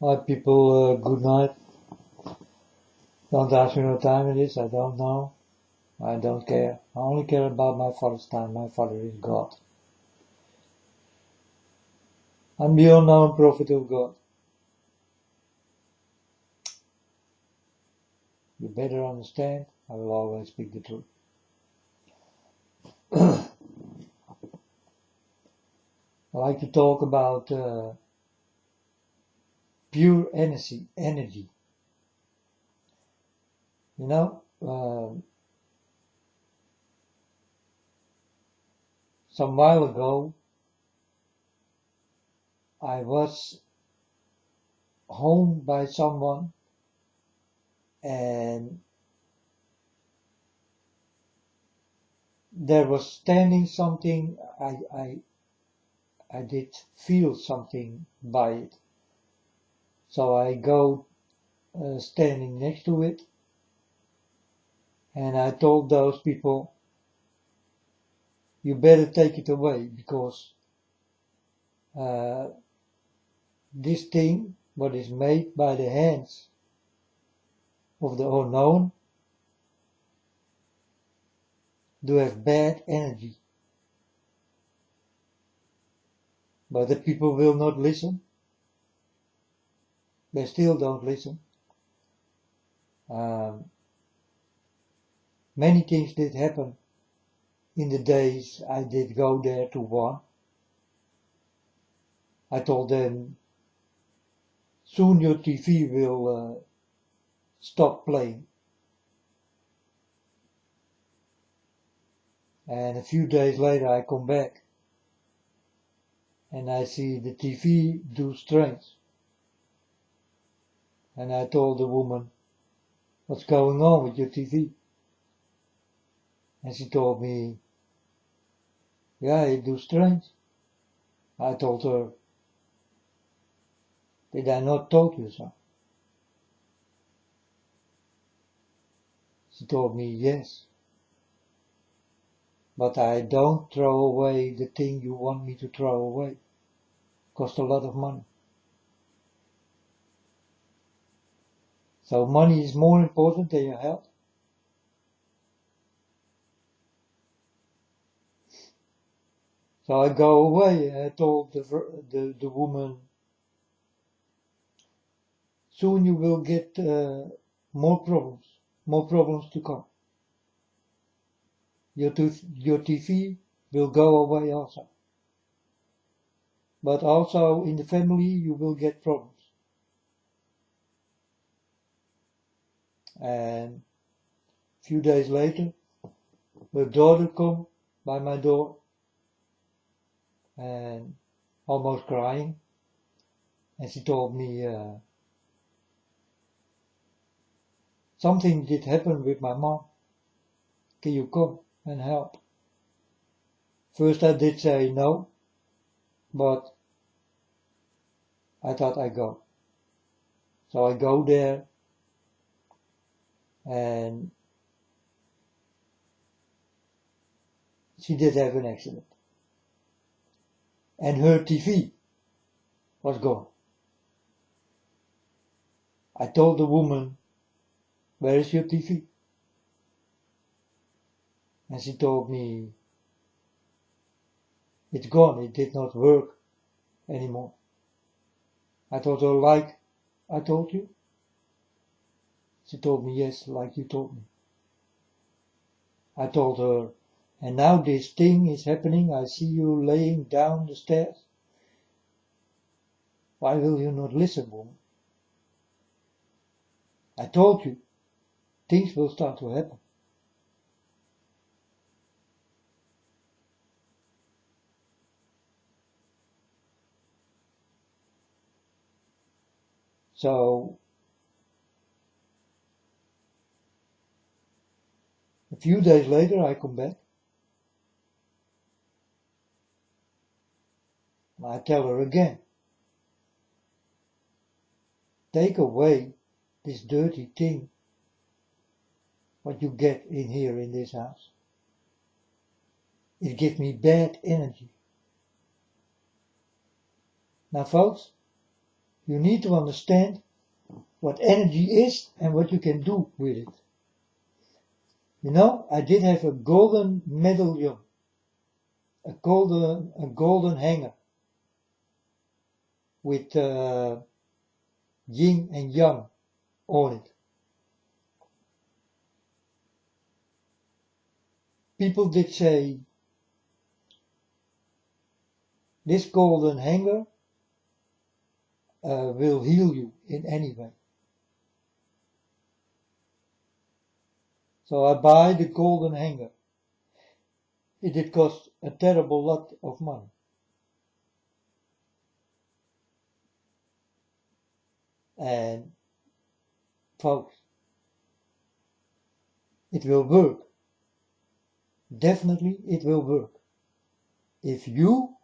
Hi people, good night. Don't ask me what time it is, I don't know. I don't care. I only care about my Father's time. My Father is God. I'm the unknown prophet of God. You better understand, I will always speak the truth. I like to talk about pure energy. You know, some while ago, I was home by someone and there was standing something, I did feel something by it. So I go standing next to it and I told those people, you better take it away because this thing, what is made by the hands of the unknown, do have bad energy. But the people will not listen. They still don't listen. Many things did happen in the days I did go there to one. I told them, soon your TV will stop playing. And a few days later I come back and I see the TV do strange. And I told the woman, what's going on with your TV? And she told me, yeah, it do strange. I told her, did I not told you so? She told me, yes. But I don't throw away the thing you want me to throw away. Cost a lot of money. So money is more important than your health. So I go away and I told the woman, soon you will get more problems to come. Your TV will go away also. But also in the family you will get problems. And a few days later, her daughter come by my door and almost crying. And she told me, something did happen with my mom. Can you come and help? First I did say no, but I thought I'd go. So I go there and she did have an accident. And her TV was gone. I told the woman, where is your TV? And she told me, it's gone, it did not work anymore. I told her, like I told you? She told me, yes, like you told me. I told her, and now this thing is happening, I see you laying down the stairs. Why will you not listen, woman? I told you, things will start to happen. So, a few days later I come back. And I tell her again, take away this dirty thing, what you get in here in this house. It gives me bad energy. Now folks, You need to understand what energy is and what you can do with it. You know, I did have a golden medallion, a golden hanger with yin and yang on it. People did say, this golden hanger will heal you in any way. So I buy the golden hanger. It did cost a terrible lot of money. And folks, it will work. Definitely it will work. If you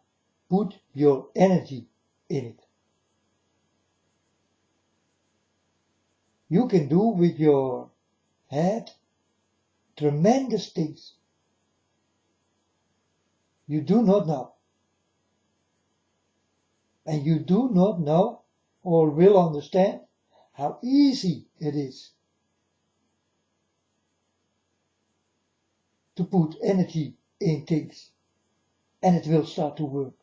put your energy in it. You can do with your head tremendous things. You do not know. And you do not know or will understand how easy it is to put energy in things, and it will start to work.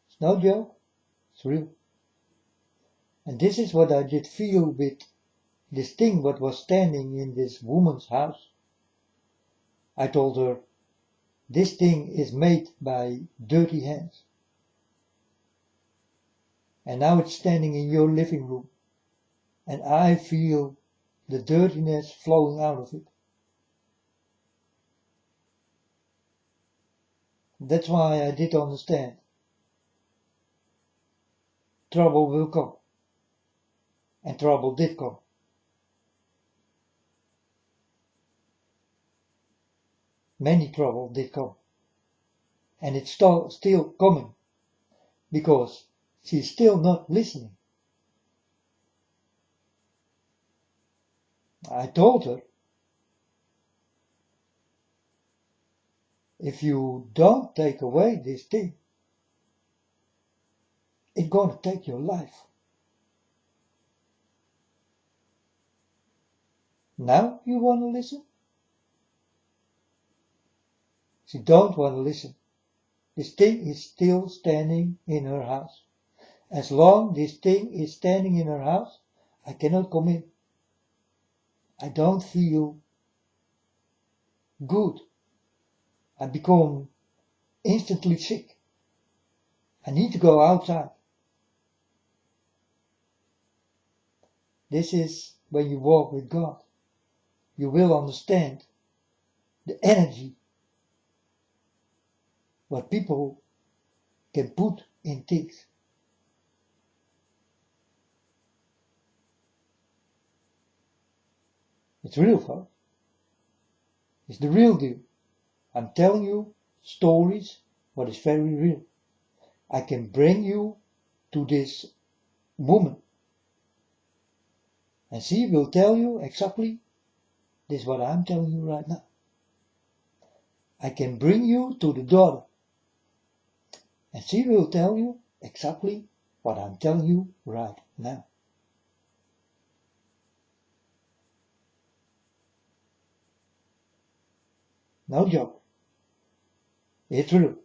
It's no joke, it's real. And this is what I did feel with this thing what was standing in this woman's house. I told her, this thing is made by dirty hands. And now it's standing in your living room. And I feel the dirtiness flowing out of it. That's why I did understand. Trouble will come. And trouble did come. Many trouble did come. And it's still coming. Because she's still not listening. I told her, if you don't take away this thing, it's gonna take your life. Now you wanna listen? She don't wanna listen. This thing is still standing in her house. As long this thing is standing in her house, I cannot come in. I don't feel good. I become instantly sick. I need to go outside. This is when you walk with God. You will understand the energy what people can put in things. It's real, folks. It's the real deal. I'm telling you stories what is very real. I can bring you to this woman. And she will tell you exactly this what I'm telling you right now. I can bring you to the daughter. And she will tell you exactly what I'm telling you right now. No joke. It's true.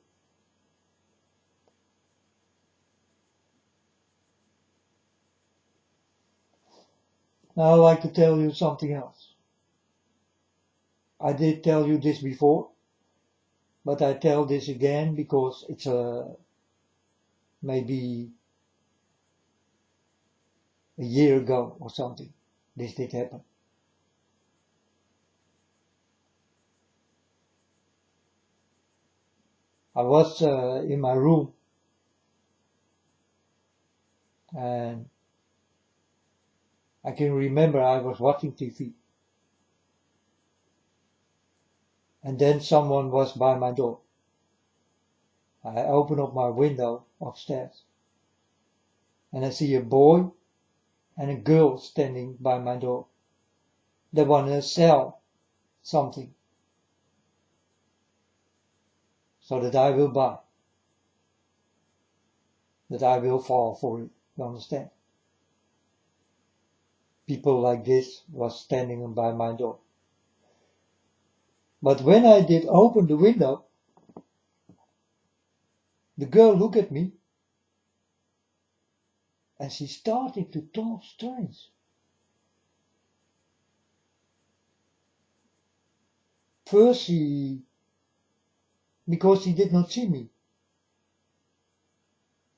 Now I'd like to tell you something else. I did tell you this before, but I tell this again because it's maybe a year ago or something. This did happen. I was in my room and I can remember I was watching TV. And then someone was by my door. I open up my window upstairs and I see a boy and a girl standing by my door. They want to sell something. so that I will buy, that I will fall for it, you understand? People like this was standing by my door. But when I did open the window, the girl looked at me and she started to talk strange. First because she did not see me,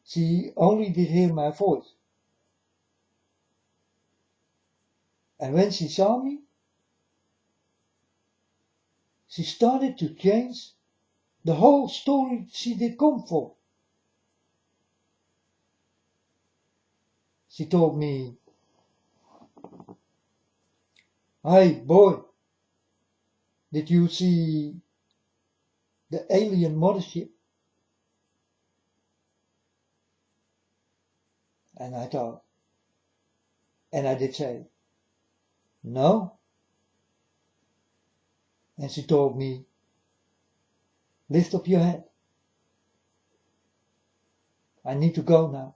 she only did hear my voice. And when she saw me, she started to change the whole story she did come for. She told me, "Hey boy, did you see the alien mothership?" And I thought, and I did say, "No." And she told me, "Lift up your head. I need to go now."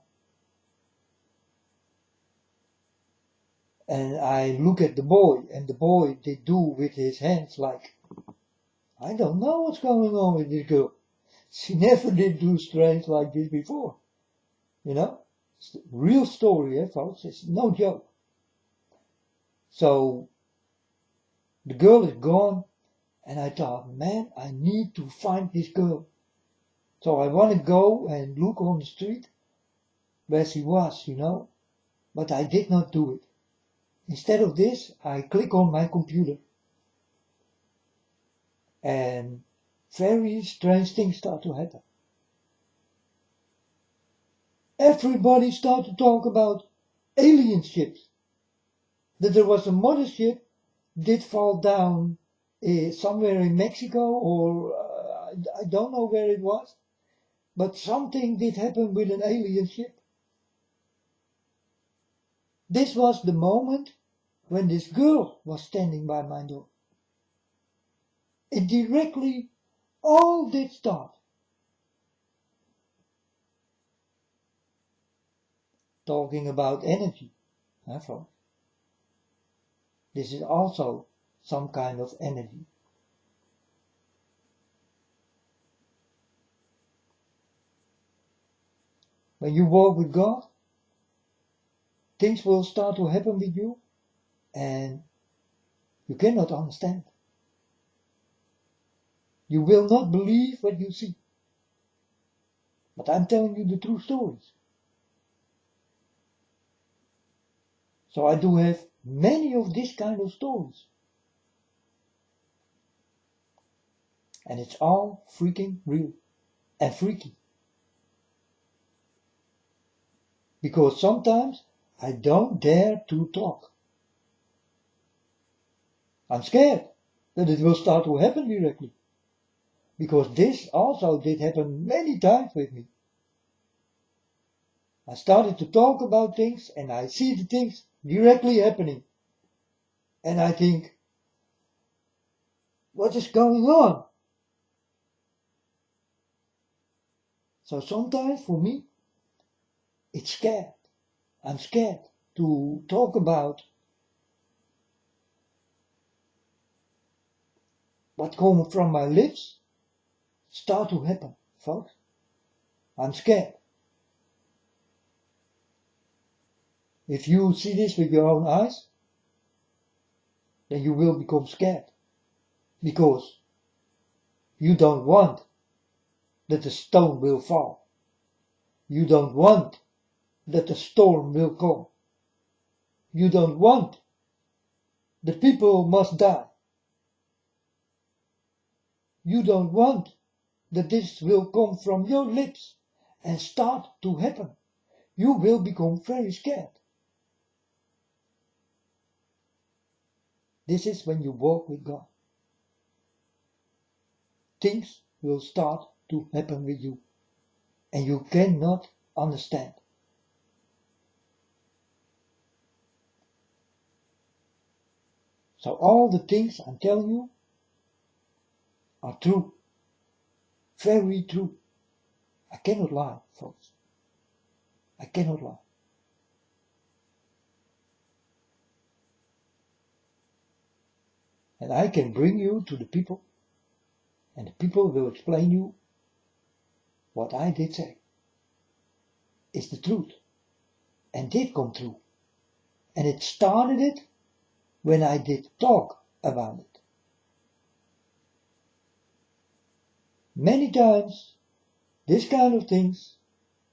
And I look at the boy, and the boy did do with his hands like, I don't know what's going on with this girl. She never did do strange like this before. You know? It's a real story, folks. It's no joke. So, the girl is gone, and I thought, man, I need to find this girl. So I want to go and look on the street where she was, you know, but I did not do it. Instead of this, I click on my computer, and very strange things start to happen. Everybody started to talk about alien ships. That there was a mothership did fall down somewhere in Mexico, or I don't know where it was, but something did happen with an alien ship. This was the moment when this girl was standing by my door. It directly all did start. Talking about energy, folks. This is also some kind of energy. When you walk with God, things will start to happen with you, and you cannot understand. You will not believe what you see. But I'm telling you the true stories. So I do have many of this kind of stories. And it's all freaking real and freaky. Because sometimes I don't dare to talk. I'm scared that it will start to happen directly. Because this also did happen many times with me. I started to talk about things and I see the things directly happening. And I think, what is going on? So sometimes for me, it's scared. I'm scared to talk about what comes from my lips start to happen, folks. I'm scared. If you see this with your own eyes, then you will become scared. Because you don't want that the stone will fall. You don't want that the storm will come. You don't want the people must die. You don't want that this will come from your lips and start to happen. You will become very scared. This is when you walk with God. Things will start to happen with you, and you cannot understand. So all the things I'm telling you are true. Very true. I cannot lie, folks. I cannot lie. And I can bring you to the people, and the people will explain you what I did say is the truth, and did come true. And it started it when I did talk about it. Many times, this kind of things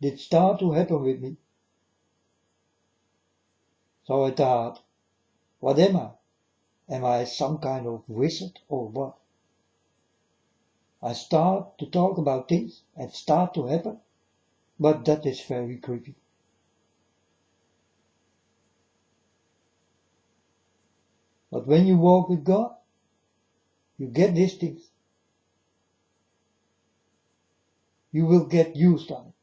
did start to happen with me. So I thought, what am I? Am I some kind of wizard or what? I start to talk about things and start to happen, but that is very creepy. But when you walk with God, you get these things. You will get used to it.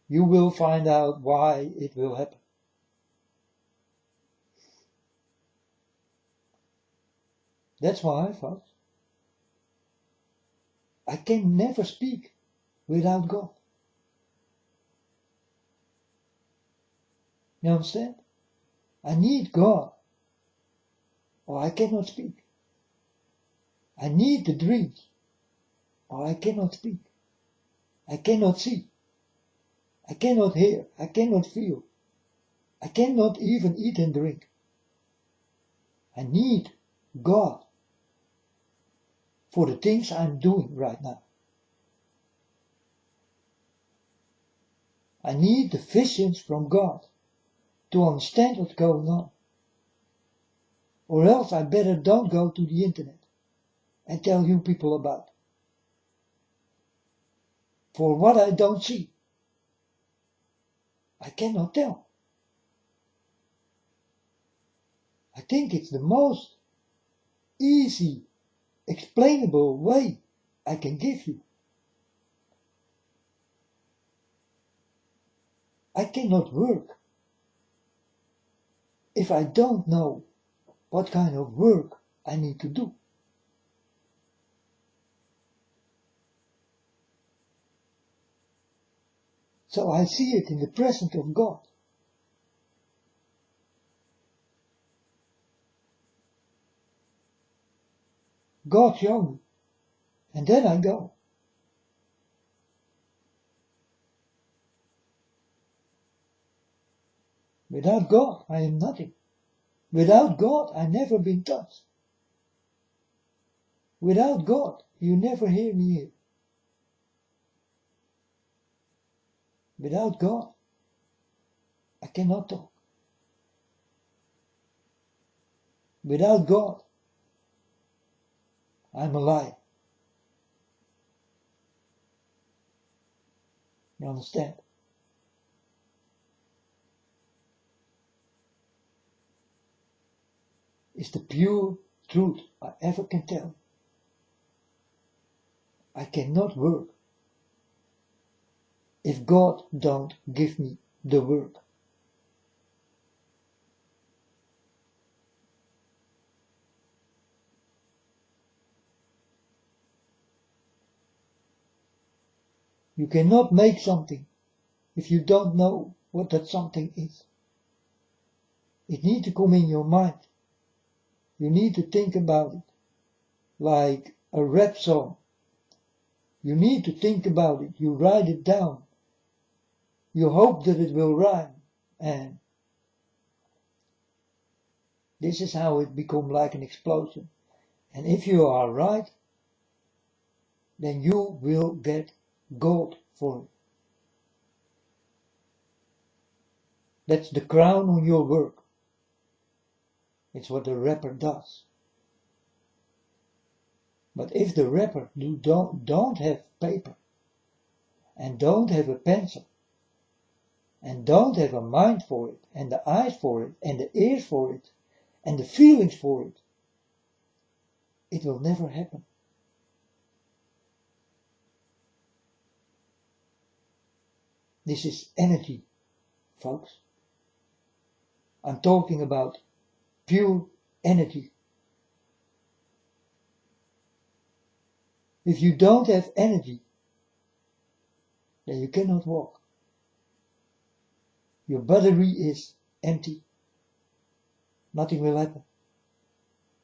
You will find out why it will happen. That's why, folks, I can never speak without God. You understand? I need God, or I cannot speak. I need the dreams, or I cannot speak. I cannot see. I cannot hear. I cannot feel. I cannot even eat and drink. I need God for the things I'm doing right now. I need the visions from God to understand what's going on. Or else I better don't go to the internet and tell you people about. For what I don't see, I cannot tell. I think it's the most easy, explainable way I can give you. I cannot work if I don't know what kind of work I need to do. So I see it in the presence of God. God showed me, and then I go. Without God, I am nothing. Without God, I never been touched. Without God, you never hear me here. Without God, I cannot talk. Without God, I'm a liar. You understand? It's the pure truth I ever can tell. I cannot work if God don't give me the work. You cannot make something if you don't know what that something is. It needs to come in your mind. You need to think about it like a rap song. You need to think about it. You write it down. You hope that it will rhyme. And this is how it becomes like an explosion. And if you are right, then you will get gold for it. That's the crown on your work. It's what the rapper does. But if the rapper don't have paper, and don't have a pencil, and don't have a mind for it, and the eyes for it, and the ears for it, and the feelings for it, it will never happen. This is energy, folks. I'm talking about pure energy. If you don't have energy, then you cannot walk. Your battery is empty. Nothing will happen.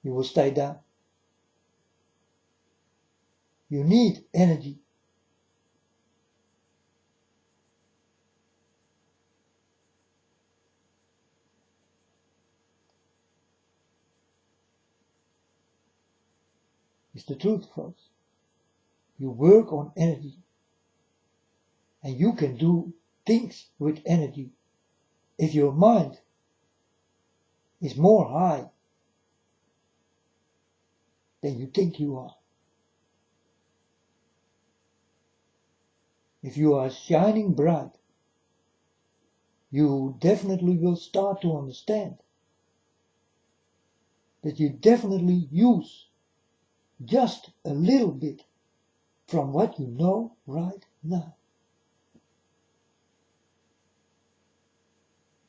You will stay down. You need energy. It's the truth, folks. You work on energy. And you can do things with energy if your mind is more high than you think you are. If you are shining bright, you definitely will start to understand that you definitely use just a little bit from what you know right now.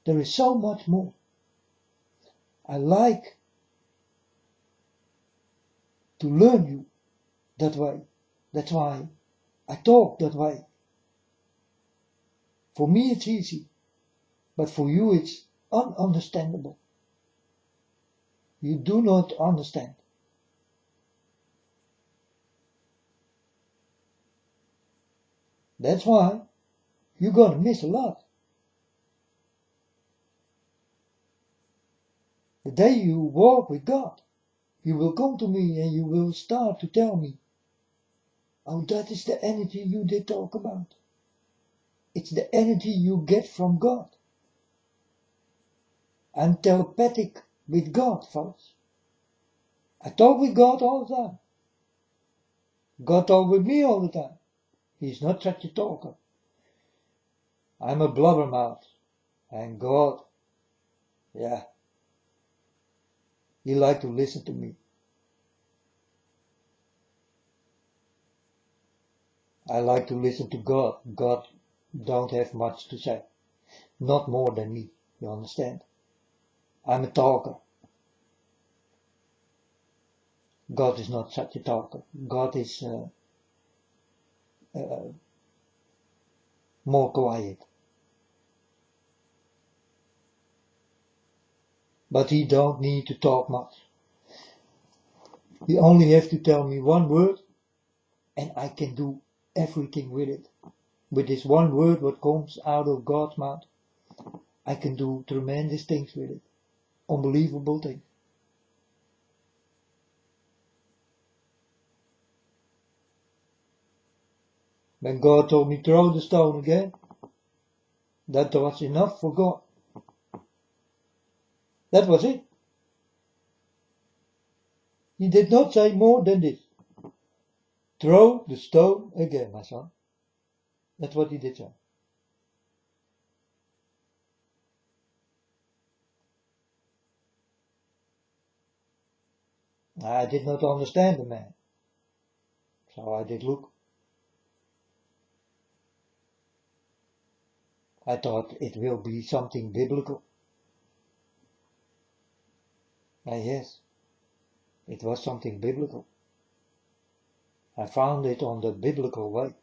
There is so much more. I like to learn you that way. That's why I talk that way. For me it's easy, but for you it's ununderstandable. You do not understand. That's why you're gonna miss a lot. The day you walk with God, you will come to me and you will start to tell me, oh, that is the energy you did talk about. It's the energy you get from God. I'm telepathic with God, folks. I talk with God all the time. God talks with me all the time. He's not such a talker. I'm a blubbermouth. And God, yeah, He likes to listen to me. I like to listen to God. God don't have much to say. Not more than me, you understand? I'm a talker. God is not such a talker. God is more quiet. But He don't need to talk much. He only has to tell me one word and I can do everything with it. With this one word what comes out of God's mouth, I can do tremendous things with it. Unbelievable things. When God told me throw the stone again, that was enough for God. That was it. He did not say more than this. Throw the stone again, my son. That's what He did say. I did not understand the man. So I did look. I thought it will be something biblical. Yes, it was something biblical. I found it on the biblical way.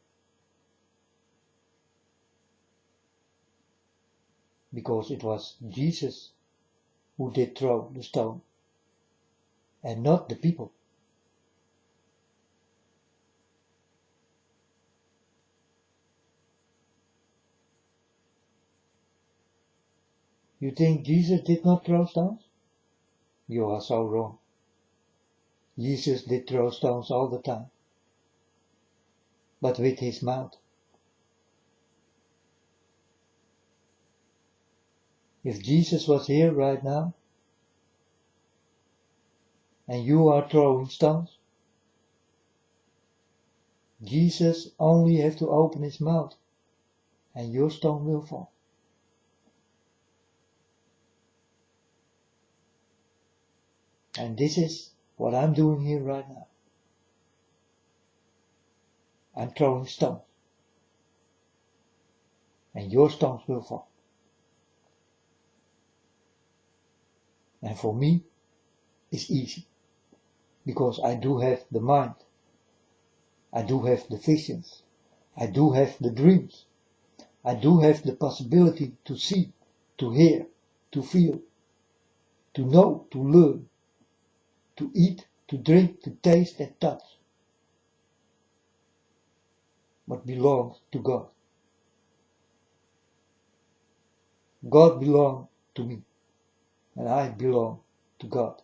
Because it was Jesus who did throw the stone, and not the people. You think Jesus did not throw stones? You are so wrong. Jesus did throw stones all the time, but with His mouth. If Jesus was here right now, and you are throwing stones, Jesus only has to open His mouth, and your stone will fall. And this is what I'm doing here right now. I'm throwing stones, and your stones will fall. And for me, it's easy, because I do have the mind I do have the visions. I do have the dreams. I do have the possibility to see, to hear, to feel, to know, to learn, to eat, to drink, to taste and touch. What belongs to God. God belongs to me, and I belong to God.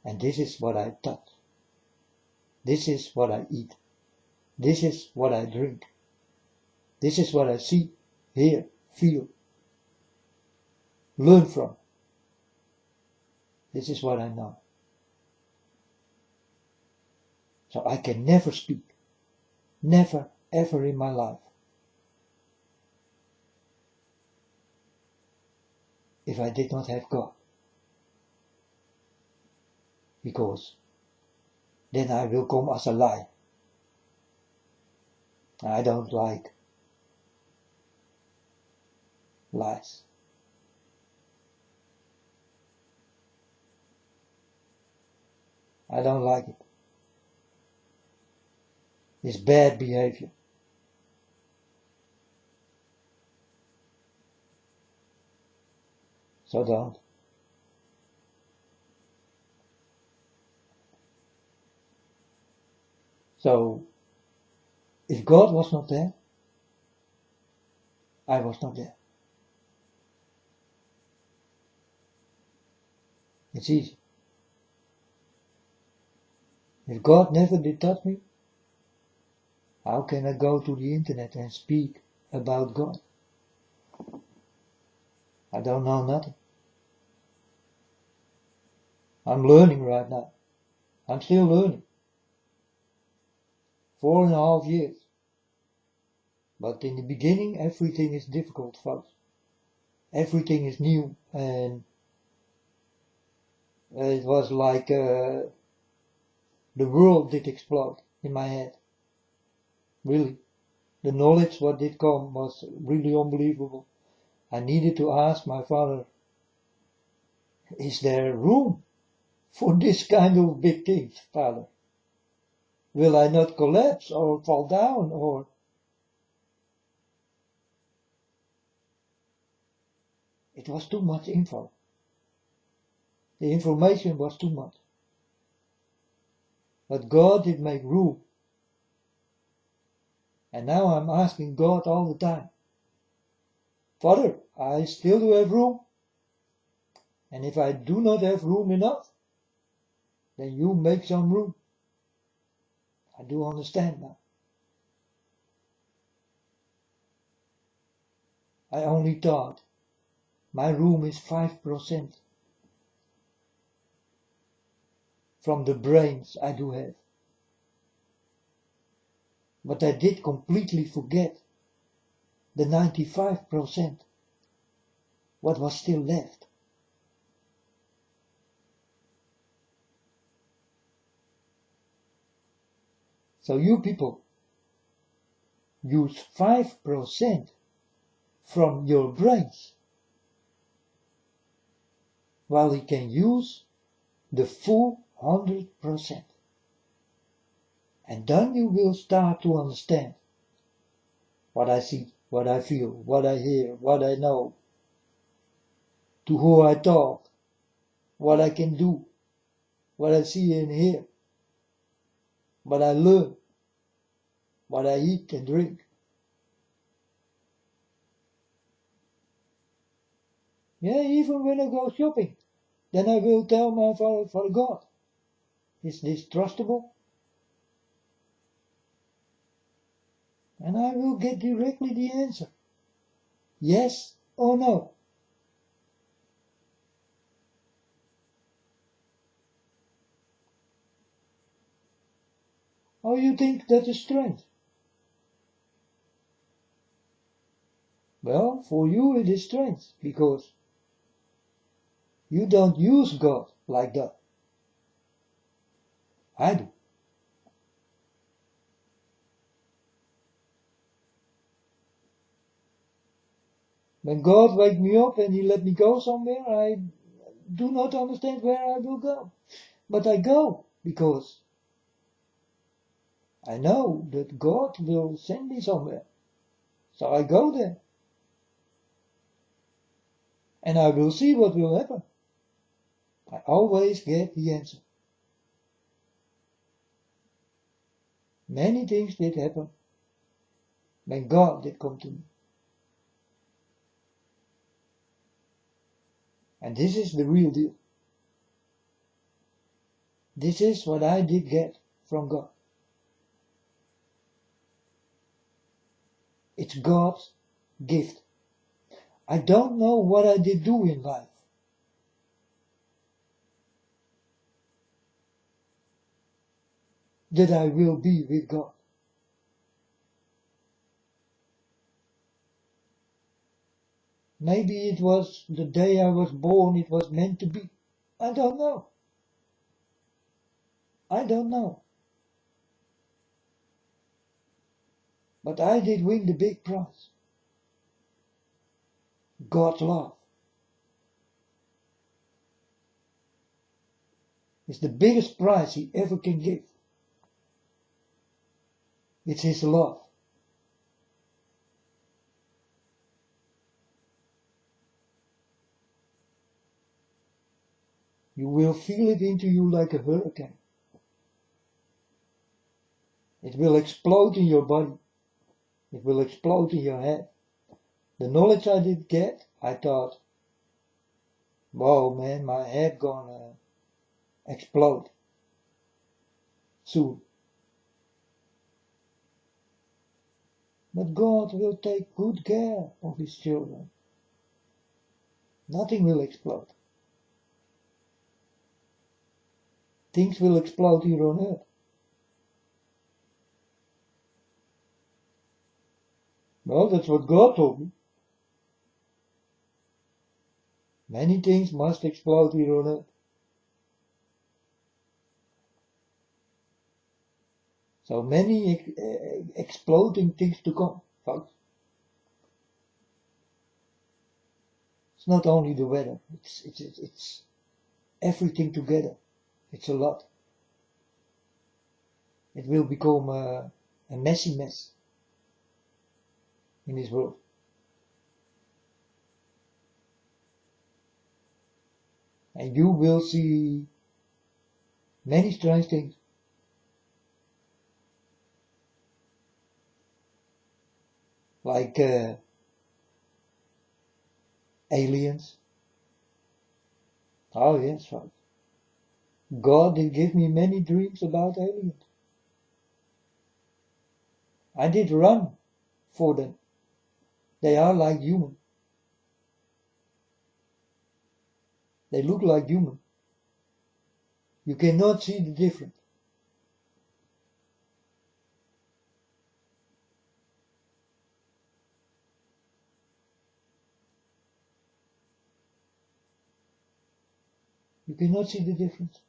And this is what I touch. This is what I eat. This is what I drink. This is what I see, hear, feel, learn from. This is what I know. So I can never speak, never ever in my life, if I did not have God. Because then I will come as a lie. I don't like lies. I don't like it. It's bad behavior. So don't. So, if God was not there, I was not there. It's easy. If God never did touch me, how can I go to the internet and speak about God? I don't know nothing. I'm learning right now. I'm still learning. 4.5 years. But in the beginning, everything is difficult, folks. Everything is new, and it was like the world did explode in my head. Really. The knowledge what did come was really unbelievable. I needed to ask my father, is there room for this kind of big things, Father? Will I not collapse or fall down or... It was too much info. The information was too much. But God did make room. And now I'm asking God all the time, Father, I still do have room. And if I do not have room enough, then you make some room. I do understand now. I only thought my room is 5% from the brains I do have. But I did completely forget the 95%, what was still left. So you people use 5% from your brains, while you can use the full 100%. And then you will start to understand what I see, what I feel, what I hear, what I know, to who I talk, what I can do, what I see and hear, what I learn, what I eat and drink. Yeah, even when I go shopping, then I will tell my Father God, is this trustable? And I will get directly the answer, yes or no. Oh, you think that is strange? Well, for you it is strange, because you don't use God like that. I do. When God wake me up and He let me go somewhere, I do not understand where I will go. But I go, because I know that God will send me somewhere. So I go there. And I will see what will happen. I always get the answer. Many things did happen when God did come to me. And this is the real deal. This is what I did get from God. It's God's gift. I don't know what I did do in life. That I will be with God. Maybe it was the day I was born, it was meant to be. I don't know. I don't know. But I did win the big prize. God's love. It's the biggest prize He ever can give. It's His love. You will feel it into you like a hurricane. It will explode in your body. It will explode in your head. The knowledge I did get, I thought, whoa man, my head gonna explode soon. But God will take good care of His children. Nothing will explode. Things will explode here on earth. Well, that's what God told me. Many things must explode here on earth. So many exploding things to come, folks. It's not only the weather, it's everything together. It's a lot. It will become a messy mess in this world. And you will see many strange things. Like aliens. Oh yes, right. God did give me many dreams about aliens. I did run for them. They are like human. They look like human. You cannot see the difference. You cannot see the difference.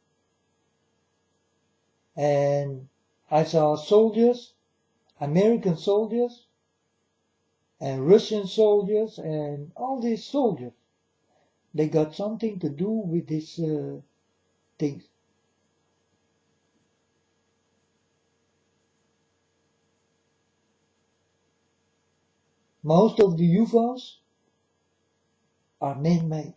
And I saw soldiers, American soldiers, and Russian soldiers, and all these soldiers. They got something to do with these things. Most of the UFOs are man-made.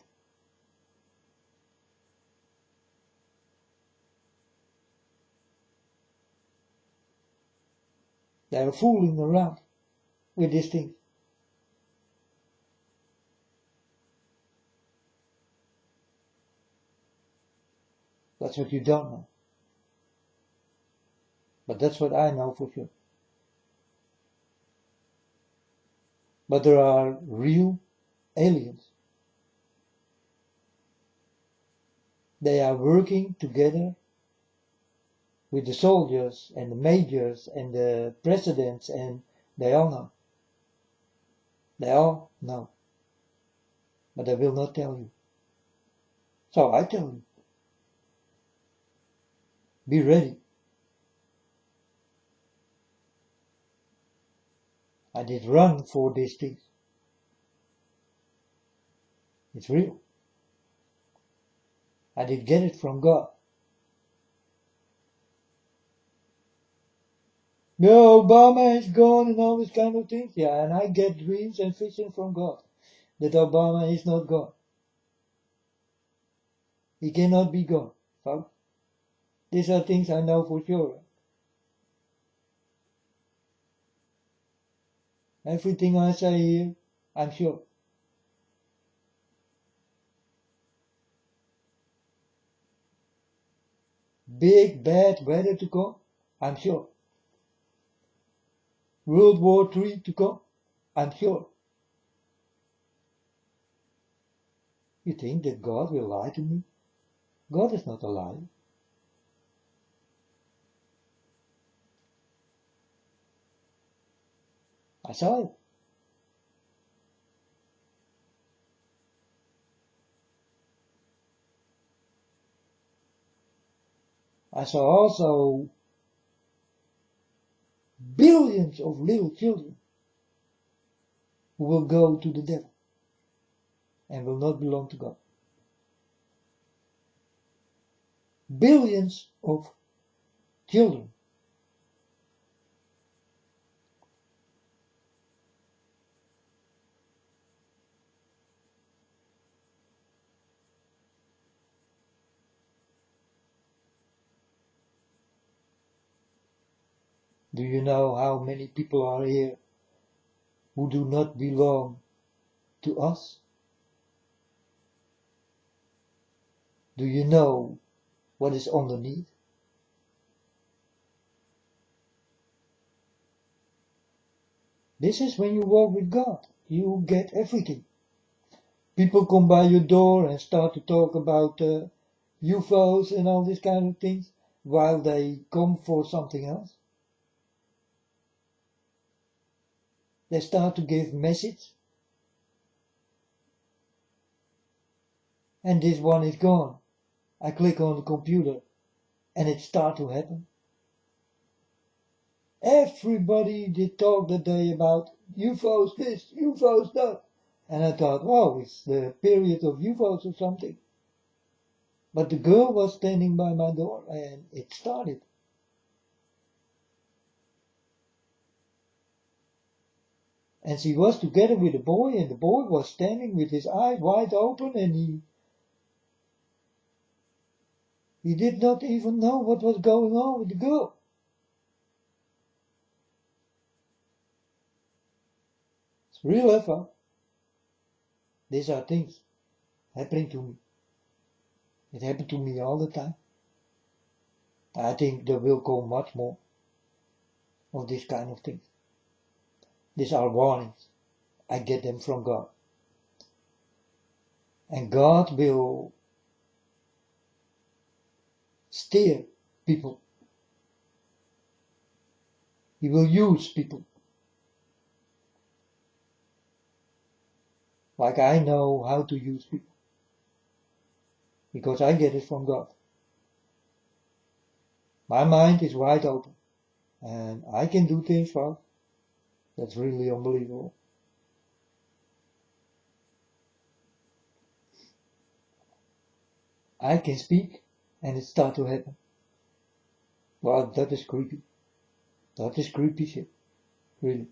They are fooling around with these things. That's what you don't know. But that's what I know for sure. But there are real aliens. They are working together with the soldiers and the majors and the presidents, and they all know. They all know. But I will not tell you. So I tell you. Be ready. I did run for these things. It's real. I did get it from God. No, Obama is gone and all this kind of things. Yeah, and I get dreams and visions from God that Obama is not gone. He cannot be gone, folks. These are things I know for sure. Everything I say here, I'm sure. Big bad weather to come, I'm sure. World War III to come, I'm sure. You think that God will lie to me? God is not a liar. I saw it. I saw also billions of little children who will go to the devil and will not belong to God. Billions of children. Do you know how many people are here who do not belong to us? Do you know what is underneath? This is when you walk with God. You get everything. People come by your door and start to talk about UFOs and all these kind of things while they come for something else. They start to give message and this one is gone. I click on the computer and it start to happen. Everybody did talk that day about UFOs this, UFOs that. And I thought, oh, it's the period of UFOs or something. But the girl was standing by my door and it started. And she was together with a boy and the boy was standing with his eyes wide open and he did not even know what was going on with the girl. It's real effort. These are things happening to me. It happened to me all the time. I think there will come much more of this kind of things. These are warnings. I get them from God. And God will steer people. He will use people. Like I know how to use people. Because I get it from God. My mind is wide open. And I can do things, well, that's really unbelievable. I can speak and it start to happen. Well, that is creepy. That is creepy shit. Really.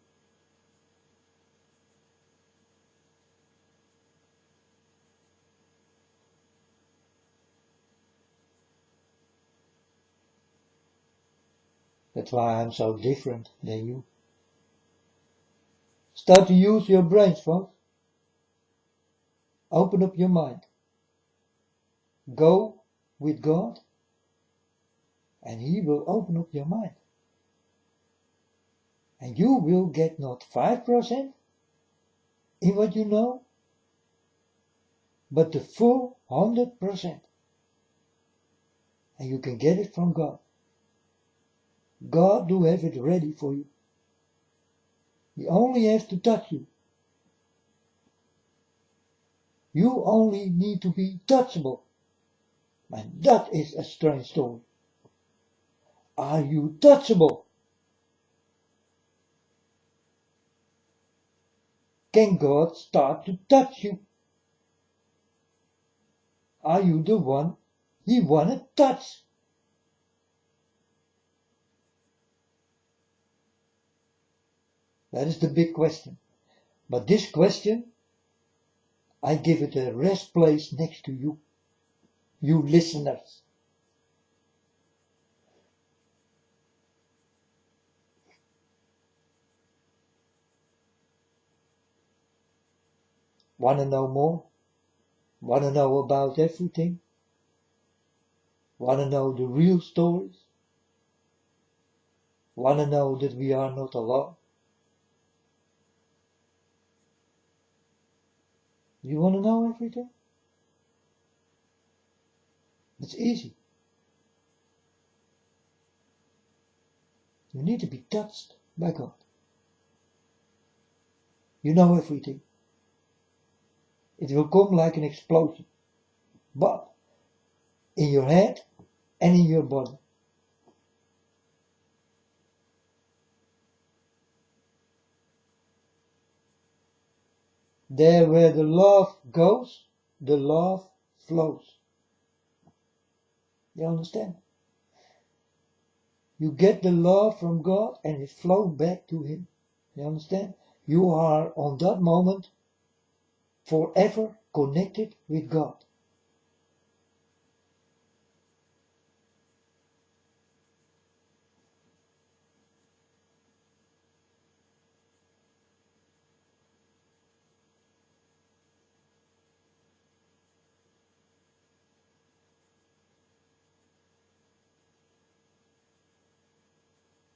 That's why I'm so different than you. Start to use your brains, folks. Open up your mind. Go with God and He will open up your mind. And you will get not 5% in what you know, but the full 100%. And you can get it from God. God do have it ready for you. He only has to touch you. You only need to be touchable. And that is a strange story. Are you touchable? Can God start to touch you? Are you the one He wanna touch? That is the big question. But this question, I give it a rest place next to you, you listeners. Want to know more? Want to know about everything? Want to know the real stories? Want to know that we are not alone? You want to know everything? It's easy. You need to be touched by God. You know everything. It will come like an explosion, but in your head and in your body. There where the love goes, the love flows. You understand? You get the love from God and it flows back to Him. You understand? You are on that moment forever connected with God.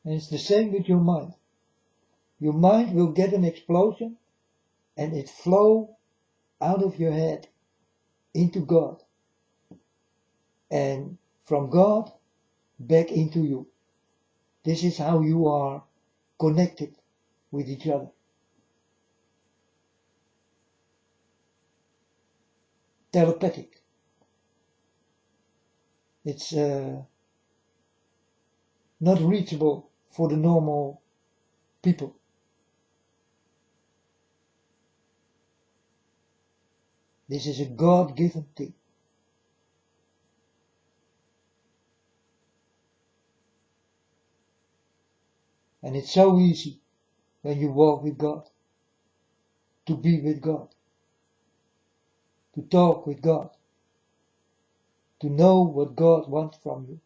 And it's the same with your mind. Your mind will get an explosion and it flows out of your head into God. And from God back into you. This is how you are connected with each other. Telepathic. It's not reachable for the normal people. This is a God-given thing. And it's so easy when you walk with God, to be with God, to talk with God, to know what God wants from you.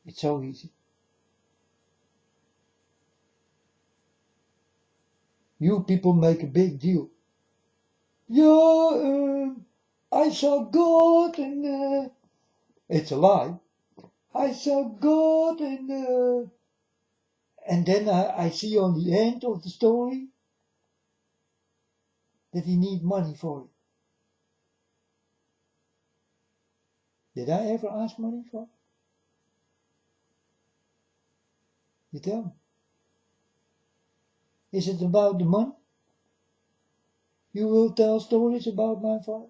It's so easy. You people make a big deal. Yeah, I saw God and it's a lie. I saw God and then I see on the end of the story that he needs money for it. Did I ever ask money for it? You tell me. Is it about the money? You will tell stories about my father?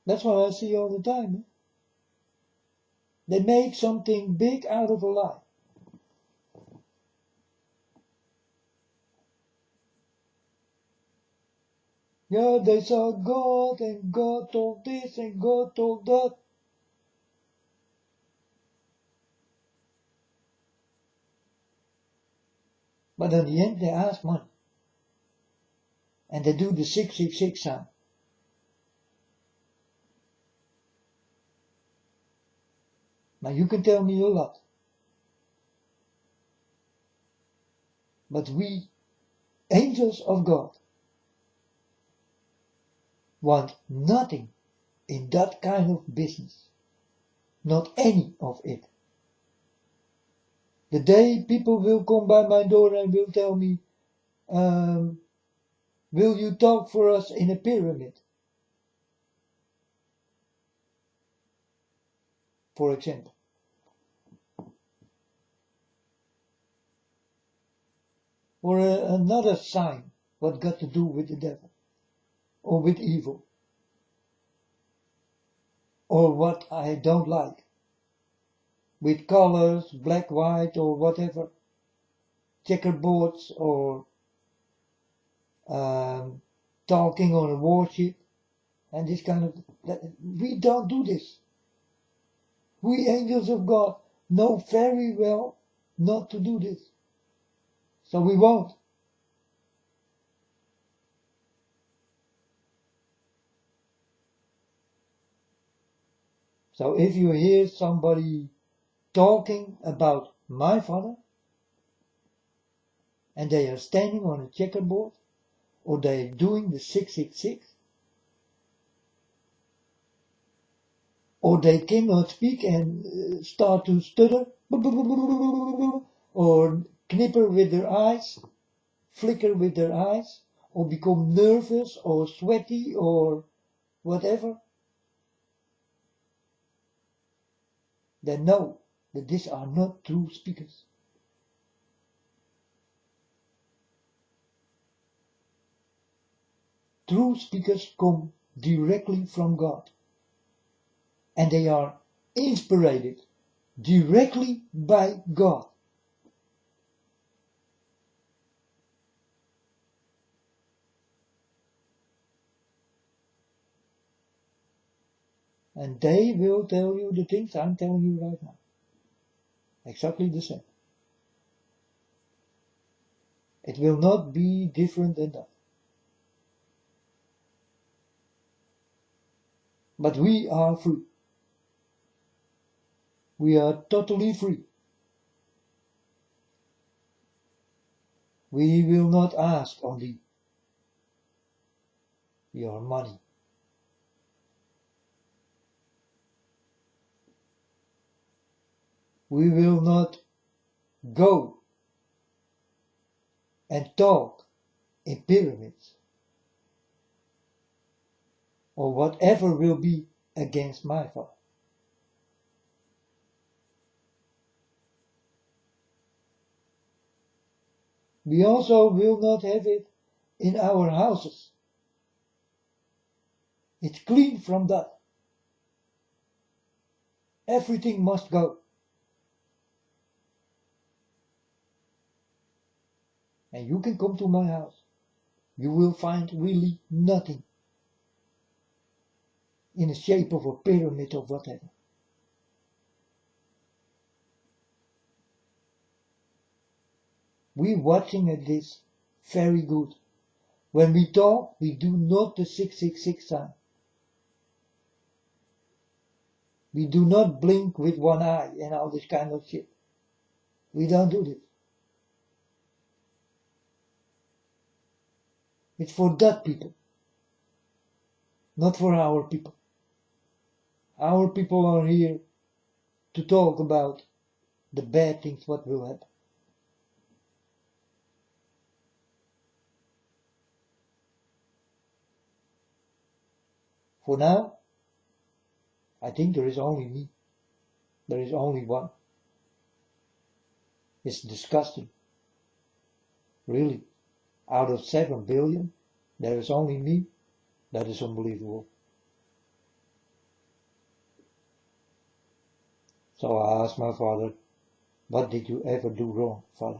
That's what I see all the time. Eh? They make something big out of a lie. Yeah, they saw God and God told this and God told that. But in the end they ask money. And they do the 666 sign. Now you can tell me a lot. But we, angels of God, want nothing in that kind of business. Not any of it. The day people will come by my door and will tell me, will you talk for us in a pyramid? For example. Or another sign, what got to do with the devil, or with evil, or what I don't like, with colors, black, white, or whatever, checkerboards, or talking on a warship, and this kind of, we don't do this. We angels of God know very well not to do this. So we won't. So if you hear somebody talking about my Father, and they are standing on a checkerboard, or they are doing the 666, or they cannot speak and start to stutter, or knipper with their eyes, flicker with their eyes, or become nervous or sweaty or whatever, then know that these are not true speakers. True speakers come directly from God, and they are inspired directly by God. And they will tell you the things I'm telling you right now. Exactly the same. It will not be different than that. But we are free. We are totally free. We will not ask only your money. We will not go and talk in pyramids or whatever will be against my Father. We also will not have it in our houses. It's clean from that. Everything must go. And you can come to my house. You will find really nothing in the shape of a pyramid or whatever. We're watching at this very good. When we talk, we do not the 666 sign. We do not blink with one eye and all this kind of shit. We don't do this. It's for that people, not for our people. Our people are here to talk about the bad things what will happen. For now, I think there is only me. There is only one. It's disgusting. Really. Out of 7 billion, there is only me. That is unbelievable. So I asked my father, what did you ever do wrong, Father?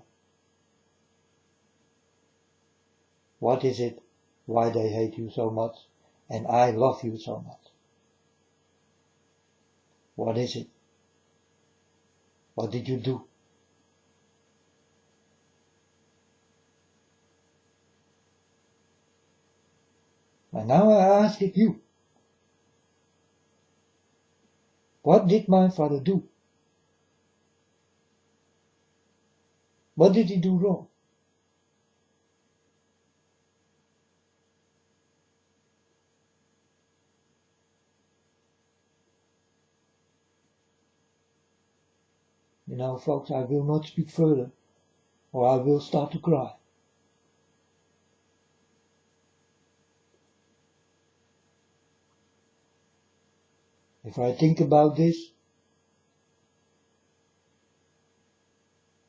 What is it why they hate you so much and I love you so much? What is it? What did you do? And now I ask it you. What did my father do? What did he do wrong? You know, folks, I will not speak further, or I will start to cry. If I think about this,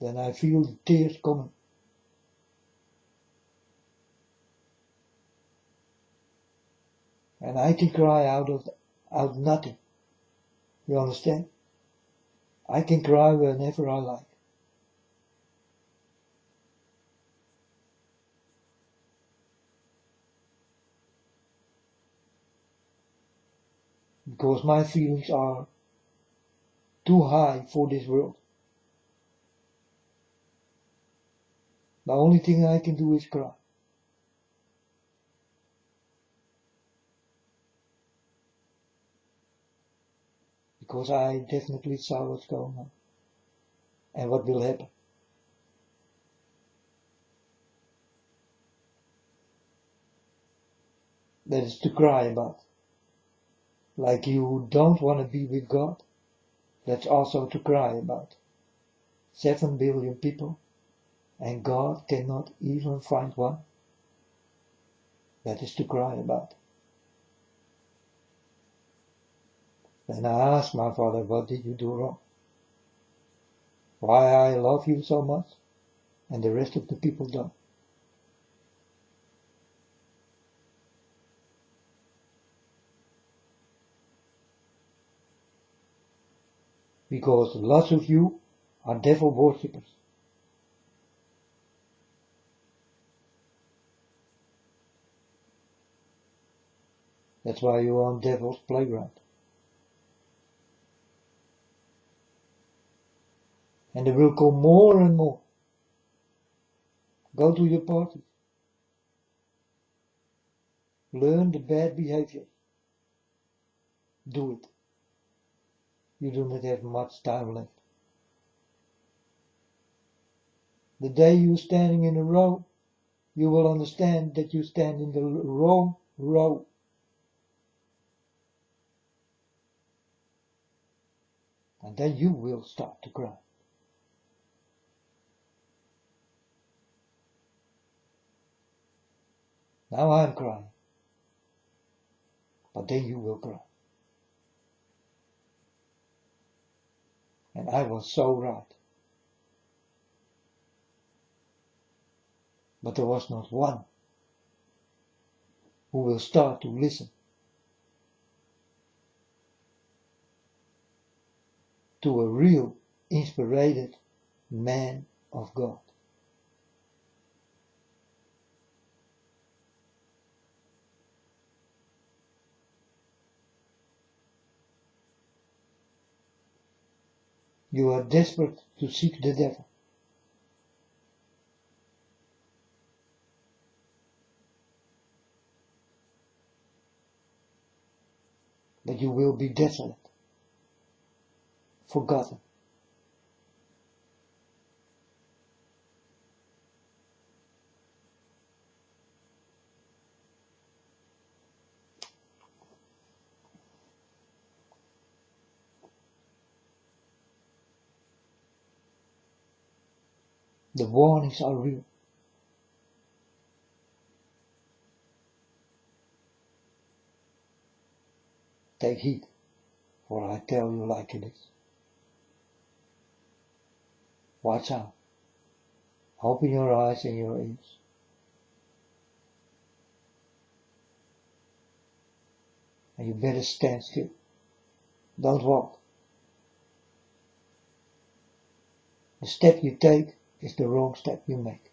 then I feel the tears coming. And I can cry out nothing. You understand? I can cry whenever I like. because my feelings are too high for this world. The only thing I can do is cry. Because I definitely saw what's going on and what will happen. That is to cry about. Like you don't want to be with God, that's also to cry about. 7 billion people, and God cannot even find one. That is to cry about. Then I asked my father, what did you do wrong? Why I love you so much, and the rest of the people don't. Because lots of you are devil worshippers. That's why you are on devil's playground. And there will come more and more. Go to your parties. Learn the bad behavior. Do it. You do not have much time left. The day you're standing in a row, you will understand that you stand in the wrong row. And then you will start to cry. Now I'm crying. But then you will cry. And I was so right. But there was not one who will start to listen to a real, inspired man of God. You are desperate to seek the devil. But you will be desolate, forgotten. The warnings are real. Take heed, for I tell you like it is. Watch out. Open your eyes and your ears. And you better stand still. Don't walk. The step you take is the wrong step you make.